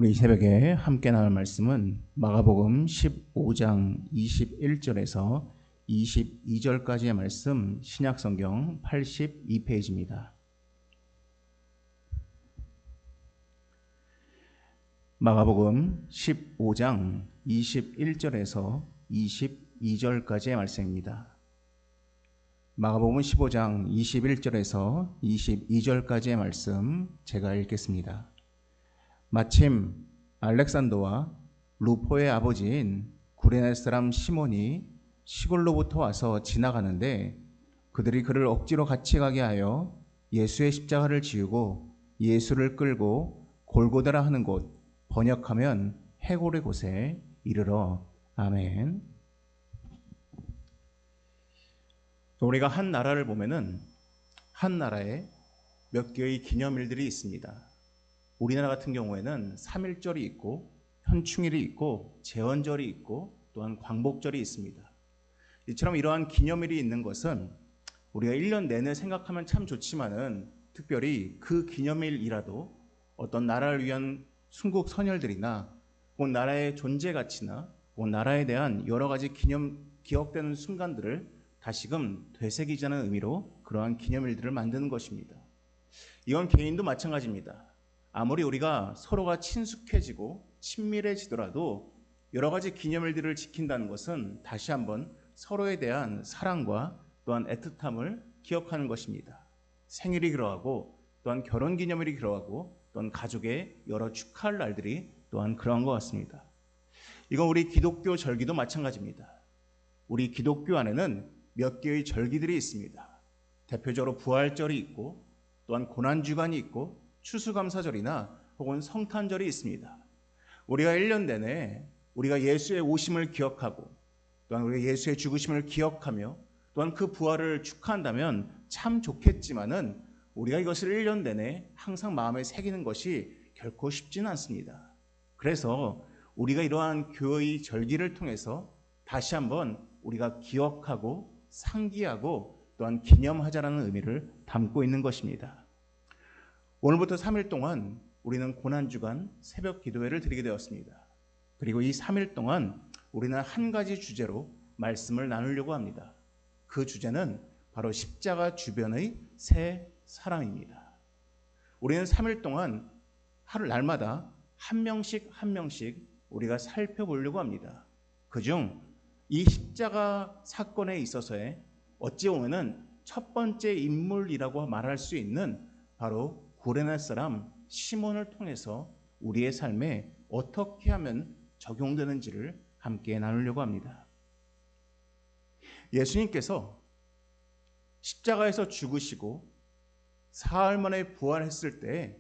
우리 새벽에 함께 나눌 말씀은 마가복음 15장 21절에서 22절까지의 말씀, 신약성경 82페이지입니다. 마가복음 15장 21절에서 22절까지의 말씀입니다. 마가복음 15장 21절에서 22절까지의 말씀 제가 읽겠습니다. 마침 알렉산더와 루포의 아버지인 구레네 사람 시몬이 시골로부터 와서 지나가는데 그들이 그를 억지로 같이 가게 하여 예수의 십자가를 지우고 예수를 끌고 골고다라 하는 곳, 번역하면 해골의 곳에 이르러. 아멘. 우리가 한 나라를 보면은 한 나라에 몇 개의 기념일들이 있습니다. 우리나라 같은 경우에는 3.1절이 있고 현충일이 있고 제헌절이 있고 또한 광복절이 있습니다. 이처럼 이러한 기념일이 있는 것은 우리가 1년 내내 생각하면 참 좋지만은 특별히 그 기념일이라도 어떤 나라를 위한 순국 선열들이나 혹은 나라의 존재 가치나 혹은 나라에 대한 여러 가지 기억되는 순간들을 다시금 되새기자는 의미로 그러한 기념일들을 만드는 것입니다. 이건 개인도 마찬가지입니다. 아무리 우리가 서로가 친숙해지고 친밀해지더라도 여러 가지 기념일들을 지킨다는 것은 다시 한번 서로에 대한 사랑과 또한 애틋함을 기억하는 것입니다. 생일이 그러하고 또한 결혼기념일이 그러하고 또한 가족의 여러 축하할 날들이 또한 그러한 것 같습니다. 이건 우리 기독교 절기도 마찬가지입니다. 우리 기독교 안에는 몇 개의 절기들이 있습니다. 대표적으로 부활절이 있고 또한 고난주간이 있고 추수감사절이나 혹은 성탄절이 있습니다. 우리가 1년 내내 우리가 예수의 오심을 기억하고 또한 우리가 예수의 죽으심을 기억하며 또한 그 부활을 축하한다면 참 좋겠지만은 우리가 이것을 1년 내내 항상 마음에 새기는 것이 결코 쉽지는 않습니다. 그래서 우리가 이러한 교회의 절기를 통해서 다시 한번 우리가 기억하고 상기하고 또한 기념하자라는 의미를 담고 있는 것입니다. 오늘부터 3일 동안 우리는 고난주간 새벽 기도회를 드리게 되었습니다. 그리고 이 3일 동안 우리는 한 가지 주제로 말씀을 나누려고 합니다. 그 주제는 바로 십자가 주변의 새 사랑입니다. 우리는 3일 동안 하루 날마다 한 명씩 우리가 살펴보려고 합니다. 그중 이 십자가 사건에 있어서의 어찌 보면은 첫 번째 인물이라고 말할 수 있는 바로 구레네 사람 시몬을 통해서 우리의 삶에 어떻게 하면 적용되는지를 함께 나누려고 합니다. 예수님께서 십자가에서 죽으시고 사흘 만에 부활했을 때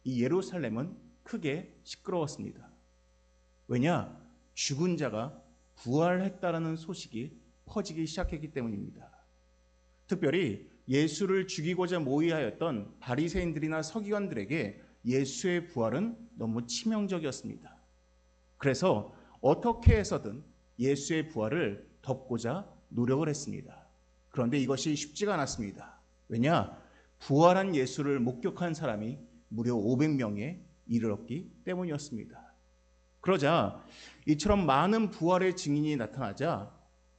이 예루살렘은 크게 시끄러웠습니다. 왜냐? 죽은 자가 부활했다라는 소식이 퍼지기 시작했기 때문입니다. 특별히 예수를 죽이고자 모의하였던 바리새인들이나 서기관들에게 예수의 부활은 너무 치명적이었습니다. 그래서 어떻게 해서든 예수의 부활을 덮고자 노력을 했습니다. 그런데 이것이 쉽지가 않았습니다. 왜냐? 부활한 예수를 목격한 사람이 무려 500명에 이르렀기 때문이었습니다. 그러자 이처럼 많은 부활의 증인이 나타나자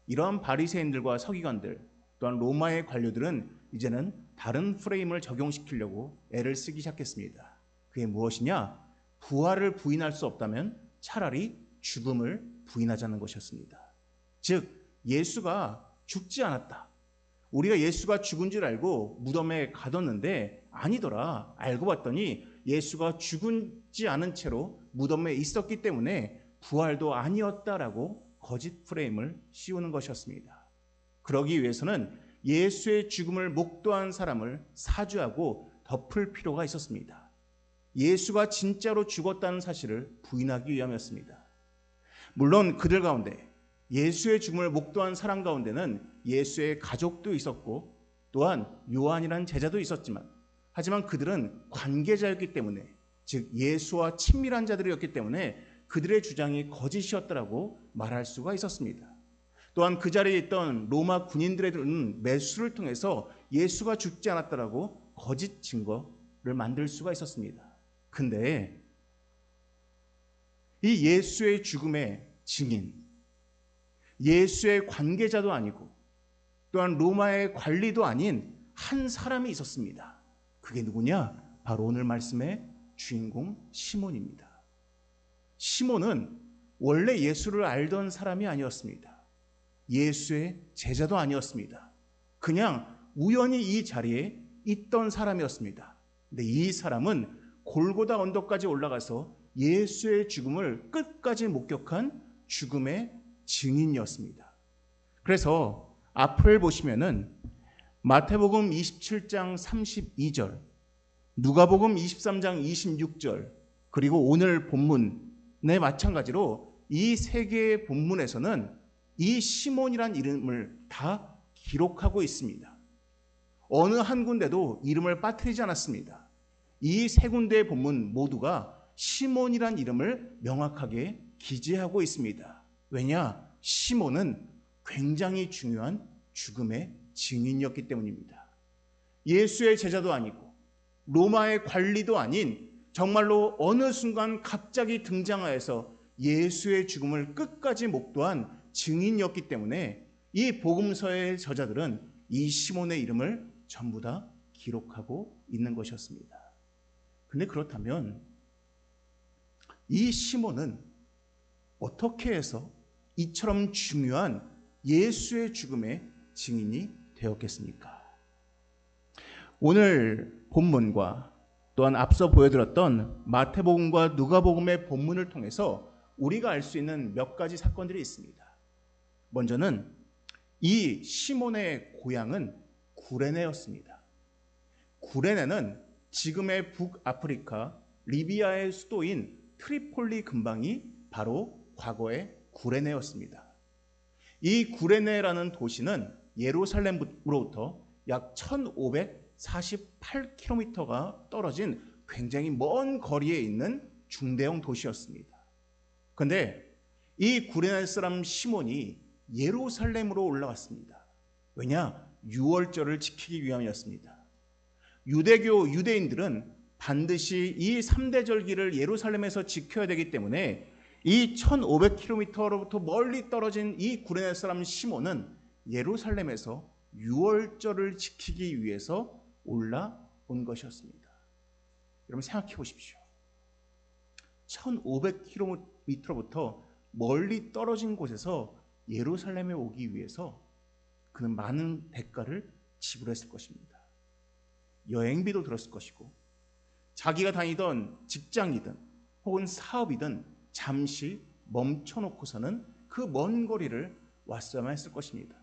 이러한 바리새인들과 서기관들 또한 로마의 관료들은 이제는 다른 프레임을 적용시키려고 애를 쓰기 시작했습니다. 그게 무엇이냐? 부활을 부인할 수 없다면 차라리 죽음을 부인하자는 것이었습니다. 즉 예수가 죽지 않았다. 우리가 예수가 죽은 줄 알고 무덤에 가뒀는데 아니더라. 알고 봤더니 예수가 죽지 않은 채로 무덤에 있었기 때문에 부활도 아니었다라고 거짓 프레임을 씌우는 것이었습니다. 그러기 위해서는 예수의 죽음을 목도한 사람을 사죄하고 덮을 필요가 있었습니다. 예수가 진짜로 죽었다는 사실을 부인하기 위함이었습니다. 물론 그들 가운데 예수의 죽음을 목도한 사람 가운데는 예수의 가족도 있었고 또한 요한이라는 제자도 있었지만 하지만 그들은 관계자였기 때문에 즉 예수와 친밀한 자들이었기 때문에 그들의 주장이 거짓이었다라고 말할 수가 있었습니다. 또한 그 자리에 있던 로마 군인들은 매수를 통해서 예수가 죽지 않았다라고 거짓 증거를 만들 수가 있었습니다. 근데 이 예수의 죽음의 증인, 예수의 관계자도 아니고 또한 로마의 관리도 아닌 한 사람이 있었습니다. 그게 누구냐? 바로 오늘 말씀의 주인공 시몬입니다. 시몬은 원래 예수를 알던 사람이 아니었습니다. 예수의 제자도 아니었습니다. 그냥 우연히 이 자리에 있던 사람이었습니다. 근데 이 사람은 골고다 언덕까지 올라가서 예수의 죽음을 끝까지 목격한 죽음의 증인이었습니다. 그래서 앞을 보시면은 마태복음 27장 32절, 누가복음 23장 26절, 그리고 오늘 본문에 마찬가지로 이 세 개의 본문에서는 이 시몬이란 이름을 다 기록하고 있습니다. 어느 한 군데도 이름을 빠뜨리지 않았습니다. 이 세 군데의 본문 모두가 시몬이란 이름을 명확하게 기재하고 있습니다. 왜냐? 시몬은 굉장히 중요한 죽음의 증인이었기 때문입니다. 예수의 제자도 아니고 로마의 관리도 아닌 정말로 어느 순간 갑자기 등장하여서 예수의 죽음을 끝까지 목도한 증인이었기 때문에 이 복음서의 저자들은 이 시몬의 이름을 전부 다 기록하고 있는 것이었습니다. 근데 그렇다면 이 시몬은 어떻게 해서 이처럼 중요한 예수의 죽음의 증인이 되었겠습니까? 오늘 본문과 또한 앞서 보여드렸던 마태복음과 누가복음의 본문을 통해서 우리가 알 수 있는 몇 가지 사건들이 있습니다. 먼저는 이 시몬의 고향은 구레네였습니다. 구레네는 지금의 북아프리카 리비아의 수도인 트리폴리 근방이 바로 과거의 구레네였습니다. 이 구레네라는 도시는 예루살렘으로부터 약 1548km가 떨어진 굉장히 먼 거리에 있는 중대형 도시였습니다. 그런데 이 구레네 사람 시몬이 예루살렘으로 올라왔습니다. 왜냐? 유월절을 지키기 위함이었습니다. 유대교 유대인들은 반드시 이 3대 절기를 예루살렘에서 지켜야 되기 때문에 이 1500km로부터 멀리 떨어진 이 구레네 사람 시몬은 예루살렘에서 유월절을 지키기 위해서 올라온 것이었습니다. 여러분 생각해 보십시오. 1500km부터 멀리 떨어진 곳에서 예루살렘에 오기 위해서 그는 많은 대가를 지불했을 것입니다. 여행비도 들었을 것이고 자기가 다니던 직장이든 혹은 사업이든 잠시 멈춰놓고서는 그 먼 거리를 왔어야만 했을 것입니다.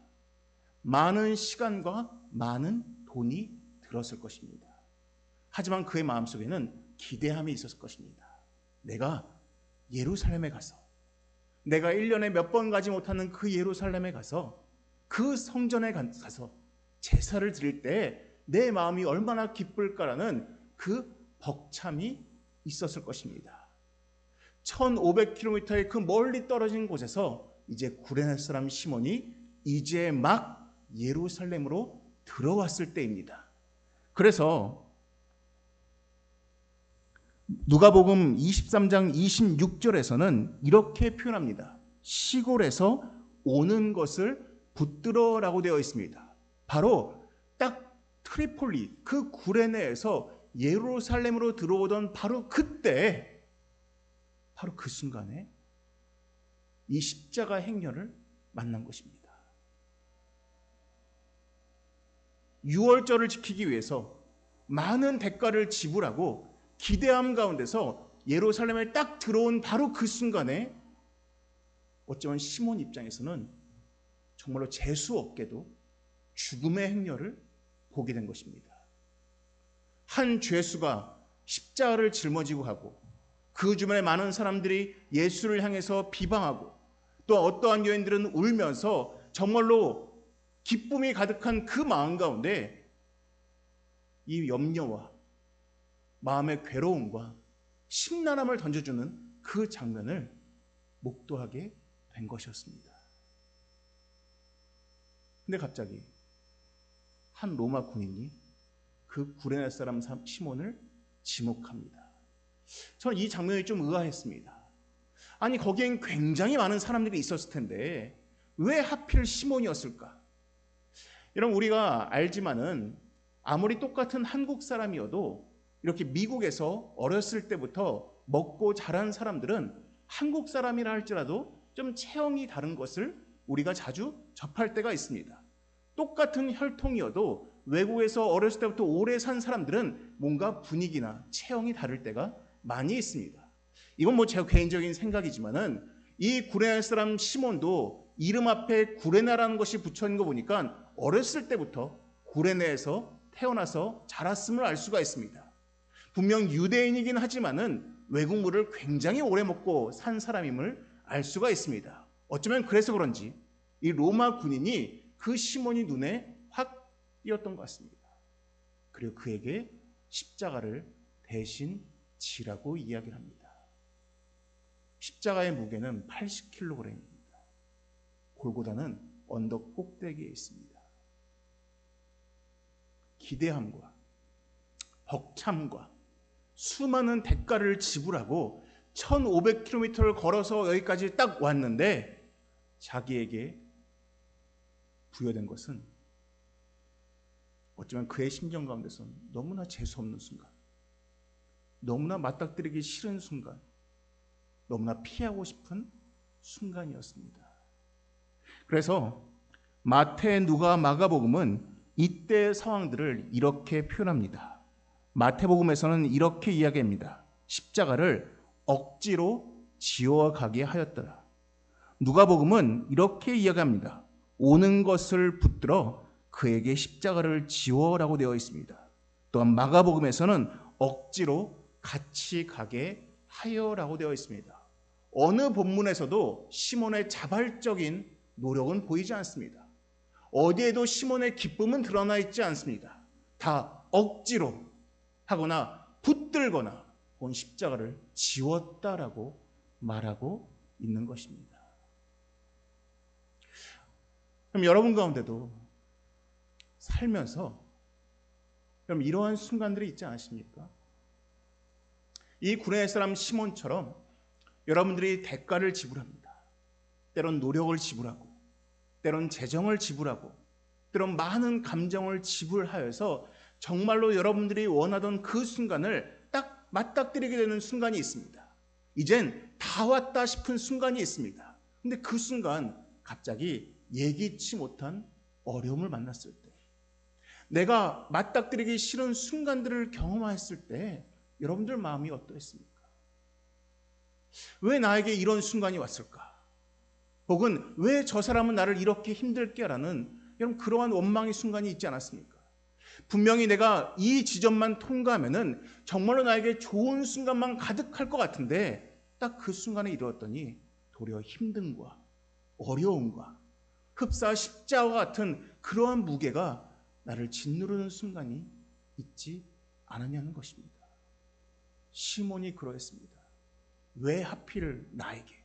많은 시간과 많은 돈이 들었을 것입니다. 하지만 그의 마음속에는 기대함이 있었을 것입니다. 내가 예루살렘에 가서 내가 1년에 몇 번 가지 못하는 그 예루살렘에 가서 그 성전에 가서 제사를 드릴 때 내 마음이 얼마나 기쁠까라는 그 벅참이 있었을 것입니다. 1500km의 그 멀리 떨어진 곳에서 이제 구레네 사람 시몬이 이제 막 예루살렘으로 들어왔을 때입니다. 그래서 누가복음 23장 26절에서는 이렇게 표현합니다. 시골에서 오는 것을 붙들어라고 되어 있습니다. 바로 딱 트리폴리 그 구레네에서 예루살렘으로 들어오던 바로 그때, 바로 그 순간에 이 십자가 행렬을 만난 것입니다. 유월절을 지키기 위해서 많은 대가를 지불하고 기대함 가운데서 예루살렘에 딱 들어온 바로 그 순간에 어쩌면 시몬 입장에서는 정말로 재수 없게도 죽음의 행렬을 보게 된 것입니다. 한 죄수가 십자가를 짊어지고 가고 그 주변에 많은 사람들이 예수를 향해서 비방하고 또 어떠한 여인들은 울면서 정말로 기쁨이 가득한 그 마음 가운데 이 염려와 마음의 괴로움과 심란함을 던져주는 그 장면을 목도하게 된 것이었습니다. 근데 갑자기 한 로마 군인이 그 구레네 사람 시몬을 지목합니다. 저는 이 장면이 좀 의아했습니다. 아니 거기엔 굉장히 많은 사람들이 있었을 텐데 왜 하필 시몬이었을까? 여러분 우리가 알지만은 아무리 똑같은 한국 사람이어도 이렇게 미국에서 어렸을 때부터 먹고 자란 사람들은 한국 사람이라 할지라도 좀 체형이 다른 것을 우리가 자주 접할 때가 있습니다. 똑같은 혈통이어도 외국에서 어렸을 때부터 오래 산 사람들은 뭔가 분위기나 체형이 다를 때가 많이 있습니다. 이건 뭐 제 개인적인 생각이지만은 이 구레네 사람 시몬도 이름 앞에 구레나라는 것이 붙여 있는 거 보니까 어렸을 때부터 구레네에서 태어나서 자랐음을 알 수가 있습니다. 분명 유대인이긴 하지만은 외국물을 굉장히 오래 먹고 산 사람임을 알 수가 있습니다. 어쩌면 그래서 그런지 이 로마 군인이 그 시몬이 눈에 확 띄었던 것 같습니다. 그리고 그에게 십자가를 대신 지라고 이야기를 합니다. 십자가의 무게는 80kg입니다. 골고다는 언덕 꼭대기에 있습니다. 기대함과 벅참과 수많은 대가를 지불하고 1500km를 걸어서 여기까지 딱 왔는데 자기에게 부여된 것은 어쩌면 그의 심정 가운데서 너무나 재수없는 순간, 너무나 맞닥뜨리기 싫은 순간, 너무나 피하고 싶은 순간이었습니다. 그래서 마태, 누가, 마가복음은 이때의 상황들을 이렇게 표현합니다. 마태복음에서는 이렇게 이야기합니다. 십자가를 억지로 지어가게 하였더라. 누가복음은 이렇게 이야기합니다. 오는 것을 붙들어 그에게 십자가를 지워라고 되어 있습니다. 또한 마가복음에서는 억지로 같이 가게 하여라고 되어 있습니다. 어느 본문에서도 시몬의 자발적인 노력은 보이지 않습니다. 어디에도 시몬의 기쁨은 드러나 있지 않습니다. 다 억지로 하거나 붙들거나 온 십자가를 지웠다라고 말하고 있는 것입니다. 그럼 여러분 가운데도 살면서 그럼 이러한 순간들이 있지 않으십니까? 이 구레네 사람 시몬처럼 여러분들이 대가를 지불합니다. 때론 노력을 지불하고 때론 재정을 지불하고 때론 많은 감정을 지불하여서 정말로 여러분들이 원하던 그 순간을 딱 맞닥뜨리게 되는 순간이 있습니다. 이젠 다 왔다 싶은 순간이 있습니다. 근데 그 순간 갑자기 예기치 못한 어려움을 만났을 때, 내가 맞닥뜨리기 싫은 순간들을 경험했을 때 여러분들 마음이 어떠했습니까? 왜 나에게 이런 순간이 왔을까? 혹은 왜 저 사람은 나를 이렇게 힘들게 하라는 여러분 그러한 원망의 순간이 있지 않았습니까? 분명히 내가 이 지점만 통과하면은 정말로 나에게 좋은 순간만 가득할 것 같은데 딱 그 순간에 이루었더니 도리어 힘듦과 어려움과 흡사 십자와 같은 그러한 무게가 나를 짓누르는 순간이 있지 않았냐는 것입니다. 시몬이 그러했습니다. 왜 하필 나에게?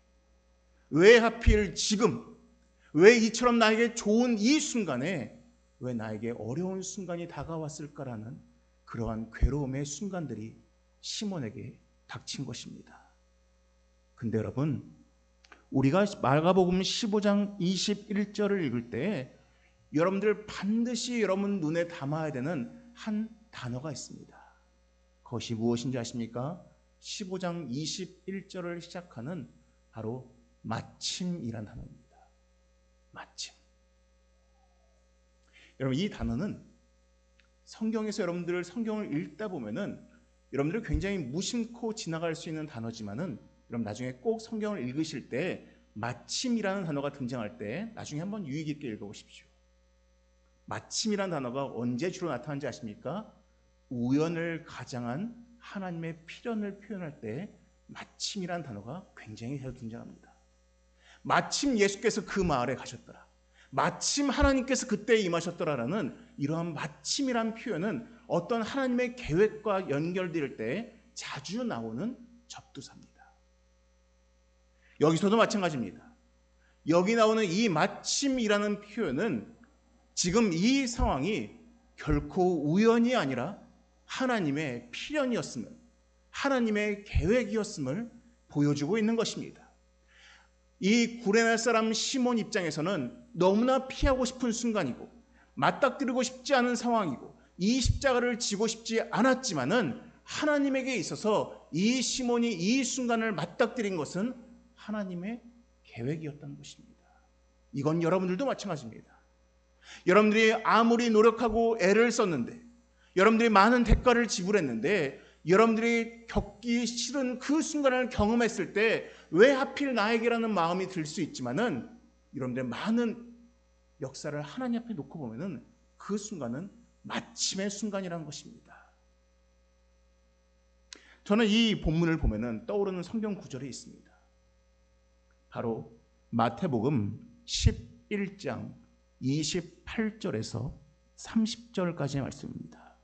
왜 하필 지금? 왜 이처럼 나에게 좋은 이 순간에 왜 나에게 어려운 순간이 다가왔을까라는 그러한 괴로움의 순간들이 시몬에게 닥친 것입니다. 근데 여러분, 우리가 마가복음 15장 21절을 읽을 때 여러분들 반드시 여러분 눈에 담아야 되는 한 단어가 있습니다. 그것이 무엇인지 아십니까? 15장 21절을 시작하는 바로 마침이란 단어입니다. 마침. 여러분 이 단어는 성경에서 여러분들 성경을 읽다 보면은 여러분들 굉장히 무심코 지나갈 수 있는 단어지만은 여러분 나중에 꼭 성경을 읽으실 때 마침이라는 단어가 등장할 때 나중에 한번 유의 깊게 읽어보십시오. 마침이라는 단어가 언제 주로 나타나는지 아십니까? 우연을 가장한 하나님의 필연을 표현할 때 마침이라는 단어가 굉장히 자주 등장합니다. 마침 예수께서 그 마을에 가셨더라. 마침 하나님께서 그때 임하셨더라라는 이러한 마침이란 표현은 어떤 하나님의 계획과 연결될 때 자주 나오는 접두사입니다. 여기서도 마찬가지입니다. 여기 나오는 이 마침이라는 표현은 지금 이 상황이 결코 우연이 아니라 하나님의 필연이었음을, 하나님의 계획이었음을 보여주고 있는 것입니다. 이 구레네 사람 시몬 입장에서는 너무나 피하고 싶은 순간이고 맞닥뜨리고 싶지 않은 상황이고 이 십자가를 지고 싶지 않았지만은 하나님에게 있어서 이 시몬이 이 순간을 맞닥뜨린 것은 하나님의 계획이었다는 것입니다. 이건 여러분들도 마찬가지입니다. 여러분들이 아무리 노력하고 애를 썼는데, 여러분들이 많은 대가를 지불했는데, 여러분들이 겪기 싫은 그 순간을 경험했을 때 왜 하필 나에게라는 마음이 들 수 있지만은, 여러분들의 많은 역사를 하나님 앞에 놓고 보면은 그 순간은 마침의 순간이라는 것입니다. 저는 이 본문을 보면은 떠오르는 성경 구절이 있습니다. 바로 마태복음 11장 28절에서 30절까지의 말씀입니다.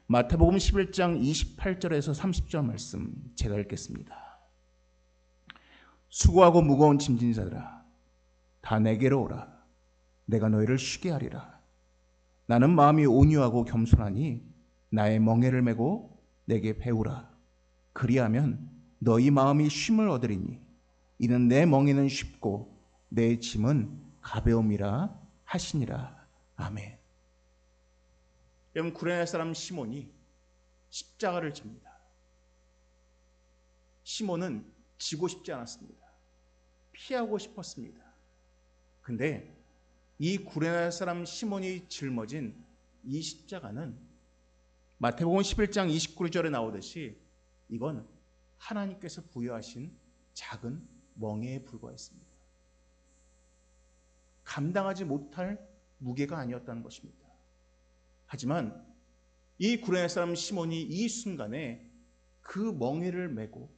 마태복음 11장 28절에서 30절 말씀 제가 읽겠습니다. 수고하고 무거운 짐진 자들아, 다 내게로 오라. 내가 너희를 쉬게 하리라. 나는 마음이 온유하고 겸손하니 나의 멍에를 메고 내게 배우라. 그리하면 너희 마음이 쉼을 얻으리니 이는 내 멍에는 쉽고 내 짐은 가벼움이라 하시니라. 아멘. 여러분, 구레네 사람 시몬이 십자가를 집니다. 시몬은 지고 싶지 않았습니다. 피하고 싶었습니다. 근데 이 구레네 사람 시몬이 짊어진 이 십자가는 마태복음 11장 29절에 나오듯이 이건 하나님께서 부여하신 작은 멍에에 불과했습니다. 감당하지 못할 무게가 아니었다는 것입니다. 하지만 이 구레네 사람 시몬이 이 순간에 그 멍에를 메고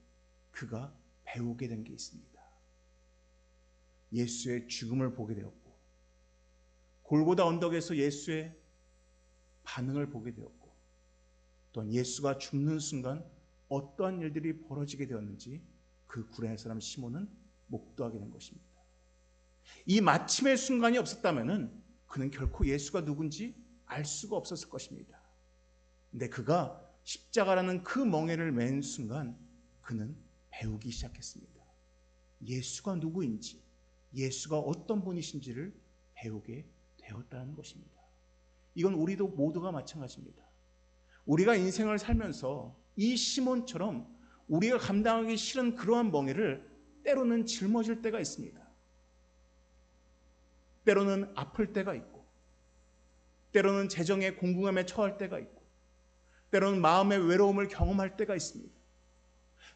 그가 배우게 된 게 있습니다. 예수의 죽음을 보게 되었고, 골고다 언덕에서 예수의 반응을 보게 되었고, 또한 예수가 죽는 순간 어떠한 일들이 벌어지게 되었는지 그 구레네 사람 시몬은 목도하게 된 것입니다. 이 마침의 순간이 없었다면 그는 결코 예수가 누군지 알 수가 없었을 것입니다. 근데 그가 십자가라는 그 멍에를 맨 순간 그는 배우기 시작했습니다. 예수가 누구인지, 예수가 어떤 분이신지를 배우게 되었다는 것입니다. 이건 우리도 모두가 마찬가지입니다. 우리가 인생을 살면서 이 시몬처럼 우리가 감당하기 싫은 그러한 멍에를 때로는 짊어질 때가 있습니다. 때로는 아플 때가 있고, 때로는 재정의 공공함에 처할 때가 있고, 때로는 마음의 외로움을 경험할 때가 있습니다.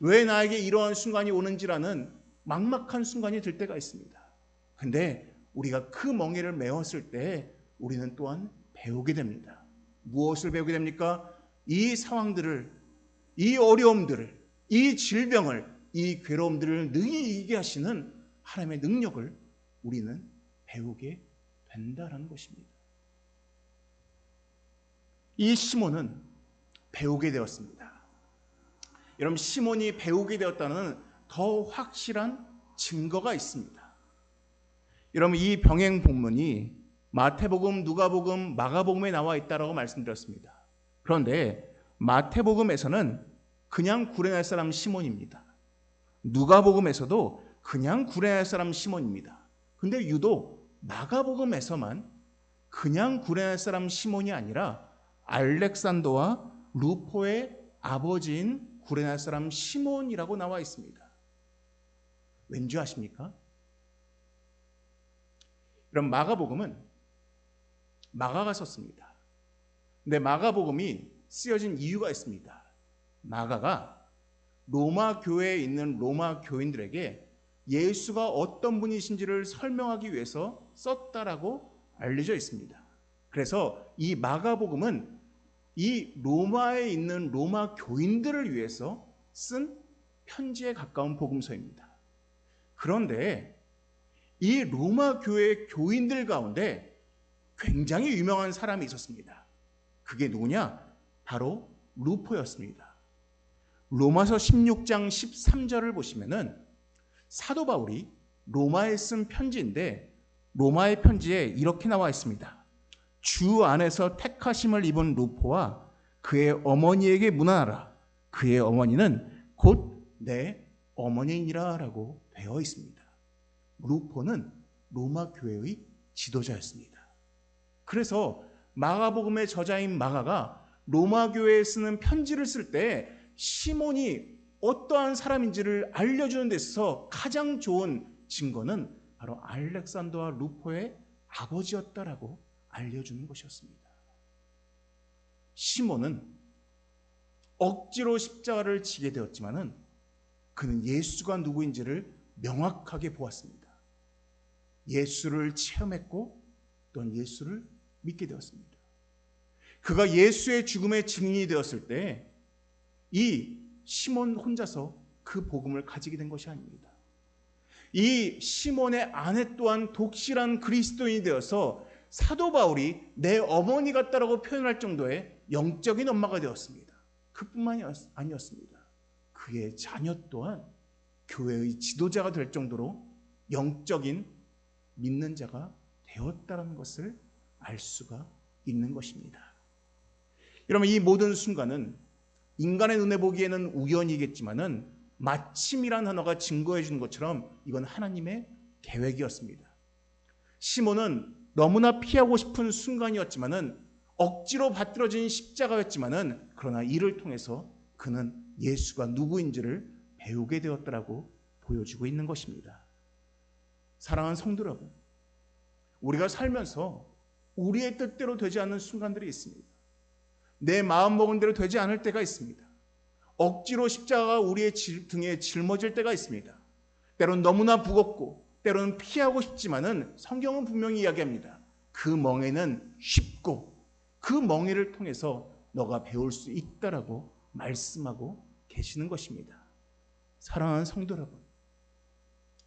왜 나에게 이러한 순간이 오는지라는 막막한 순간이 들 때가 있습니다. 근데 우리가 그 멍에를 메웠을 때 우리는 또한 배우게 됩니다. 무엇을 배우게 됩니까? 이 상황들을, 이 어려움들을, 이 질병을, 이 괴로움들을 능히 이기게 하시는 하나님의 능력을 우리는 배우게 된다는 것입니다. 이 시몬은 배우게 되었습니다. 여러분, 시몬이 배우게 되었다는 더 확실한 증거가 있습니다. 여러분, 이 병행 본문이 마태복음, 누가복음, 마가복음에 나와 있다라고 말씀드렸습니다. 그런데 마태복음에서는 그냥 구레네 사람 시몬입니다. 누가복음에서도 그냥 구레네 사람 시몬입니다. 근데 유독 마가복음에서만 그냥 구레네 사람 시몬이 아니라 알렉산더와 루포의 아버지인 구레네 사람 시몬이라고 나와 있습니다. 왠지 아십니까? 그럼 마가복음은 마가가 썼습니다. 근데 마가복음이 쓰여진 이유가 있습니다. 마가가 로마 교회에 있는 로마 교인들에게 예수가 어떤 분이신지를 설명하기 위해서 썼다라고 알려져 있습니다. 그래서 이 마가복음은 이 로마에 있는 로마 교인들을 위해서 쓴 편지에 가까운 복음서입니다. 그런데 이 로마 교회 교인들 가운데 굉장히 유명한 사람이 있었습니다. 그게 누구냐? 바로 루포였습니다. 로마서 16장 13절을 보시면은 사도 바울이 로마에 쓴 편지인데 로마의 편지에 이렇게 나와 있습니다. 주 안에서 택하심을 입은 루포와 그의 어머니에게 문안하라. 그의 어머니는 곧 내 어머니이니라 라고 되어 있습니다. 루포는 로마 교회의 지도자였습니다. 그래서 마가복음의 저자인 마가가 로마 교회에 쓰는 편지를 쓸 때 시몬이 어떠한 사람인지를 알려주는 데 있어서 가장 좋은 증거는 바로 알렉산더와 루포의 아버지였다라고 알려주는 것이었습니다. 시몬은 억지로 십자가를 지게 되었지만은 그는 예수가 누구인지를 명확하게 보았습니다. 예수를 체험했고 또한 예수를 믿게 되었습니다. 그가 예수의 죽음의 증인이 되었을 때 이 시몬 혼자서 그 복음을 가지게 된 것이 아닙니다. 이 시몬의 아내 또한 독실한 그리스도인이 되어서 사도 바울이 내 어머니 같다라고 표현할 정도의 영적인 엄마가 되었습니다. 그뿐만이 아니었습니다. 그의 자녀 또한 교회의 지도자가 될 정도로 영적인 믿는 자가 되었다는 것을 알 수가 있는 것입니다. 여러분, 이 모든 순간은 인간의 눈에 보기에는 우연이겠지만은 마침이라는 단어가 증거해 주는 것처럼 이건 하나님의 계획이었습니다. 시몬은 너무나 피하고 싶은 순간이었지만은 억지로 받들어진 십자가였지만은 그러나 이를 통해서 그는 예수가 누구인지를 배우게 되었다라고 보여주고 있는 것입니다. 사랑하는 성도 여러분, 우리가 살면서 우리의 뜻대로 되지 않는 순간들이 있습니다. 내 마음 먹은 대로 되지 않을 때가 있습니다. 억지로 십자가가 우리의 등에 짊어질 때가 있습니다. 때로는 너무나 무겁고 때로는 피하고 싶지만은 성경은 분명히 이야기합니다. 그 멍에는 쉽고 그 멍에를 통해서 너가 배울 수 있다라고 말씀하고 계시는 것입니다. 사랑하는 성도 여러분,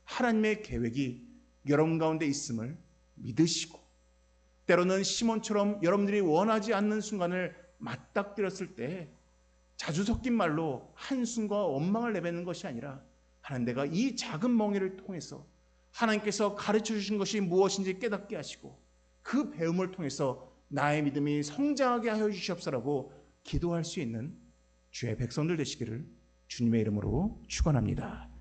하나님의 계획이 여러분 가운데 있음을 믿으시고 때로는 시몬처럼 여러분들이 원하지 않는 순간을 맞닥뜨렸을 때 자주 섞인 말로 한숨과 원망을 내뱉는 것이 아니라 하나님, 내가 이 작은 멍에를 통해서 하나님께서 가르쳐 주신 것이 무엇인지 깨닫게 하시고 그 배움을 통해서 나의 믿음이 성장하게 하여 주시옵소서라고 기도할 수 있는 주의 백성들 되시기를 주님의 이름으로 축원합니다.